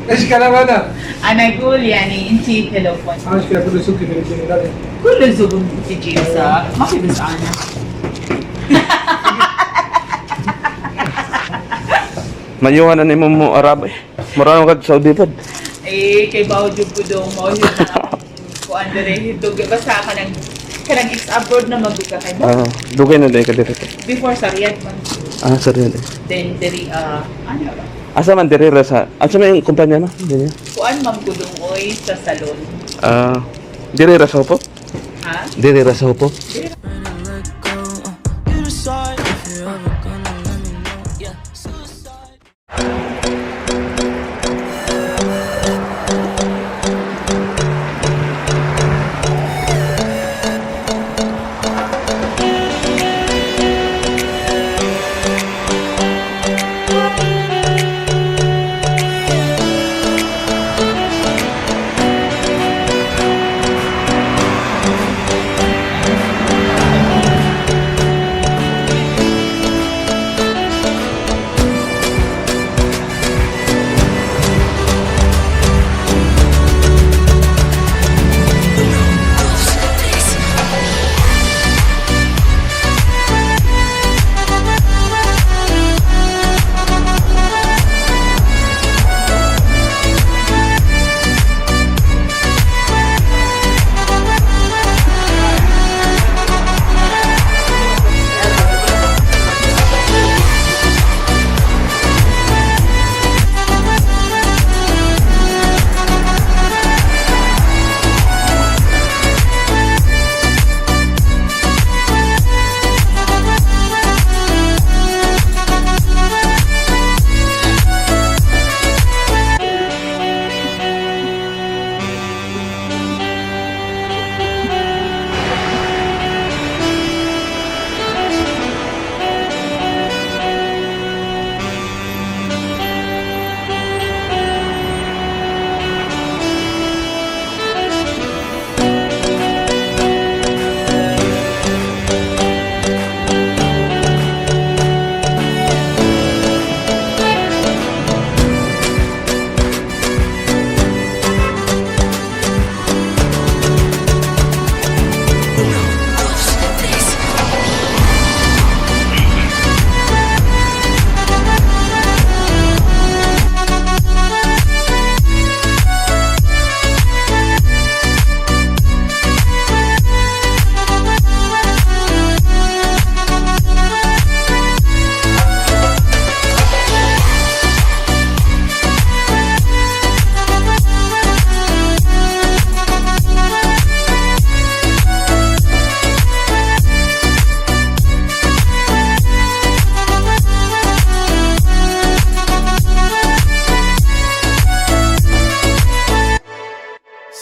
ايش كلام هذا؟ انا اقول يعني انت تلوفون عايش كده كله سوق كده كده. كل الزبون بتجي ما في بس انا. Mayuhan na ni mo Arab eh. Marano ka sa Saudi pod. Kay Baudyo po daw mo yun na kuan dire hito basta kanang ex-abroad na magbuka kay mo. Dugay na day ka dito. Before sa Riyadh man. Sorry na. Then diri ano ba? Asa man diri ra sa. Asa man yung kumpanya no? Dili. Kuan magkudong oy sa salon. Diri ra sa Hofuf? Ha? Diri ra sa Hofuf?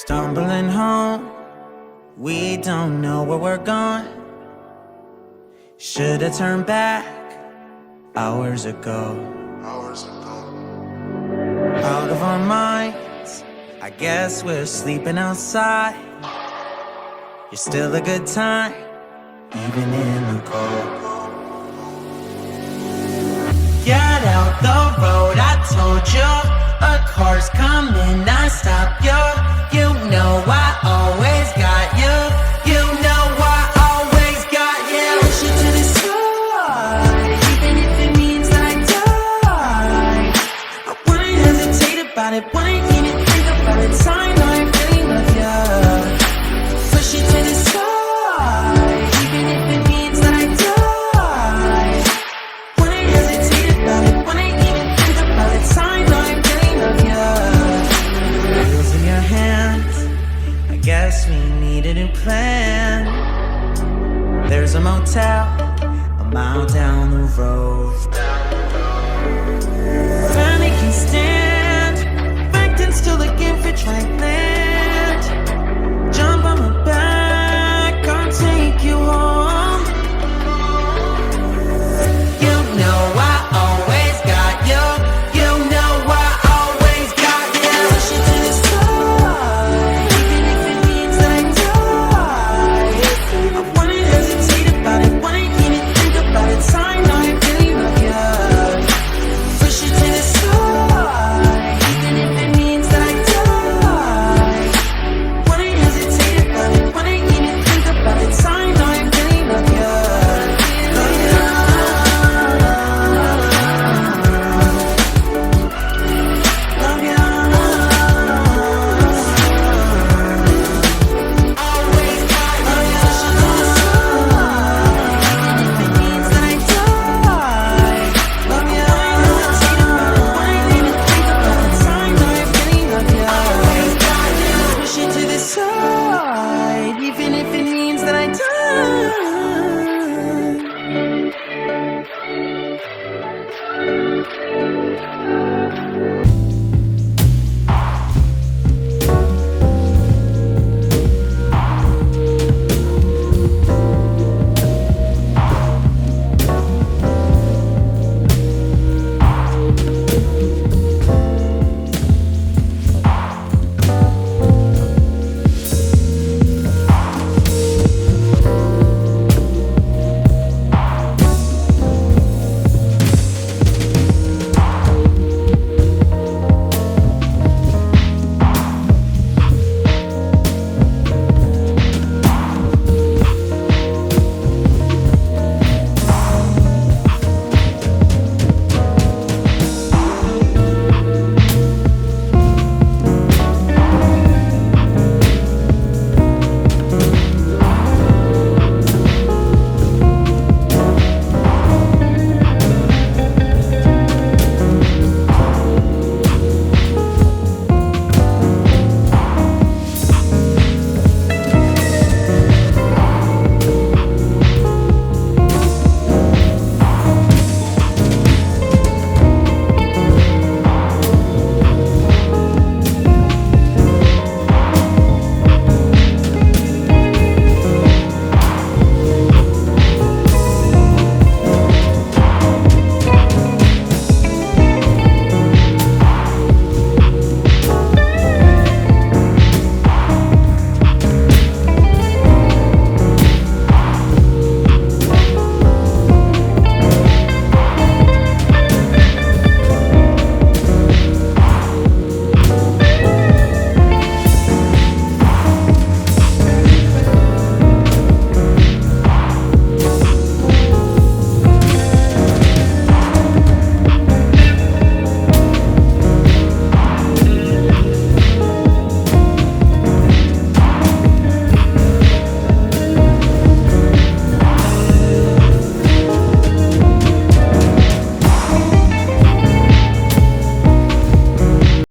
Stumbling home, we don't know where we're going. Should've turned back hours ago. Out of our minds, I guess we're sleeping outside. You're still a good time, even in the cold. Get out the road, I told you. A car's coming, I stop you. You know I always got you. You know I always got you. Push you to the side, even if it means I die. I wouldn't hesitate about it, wouldn't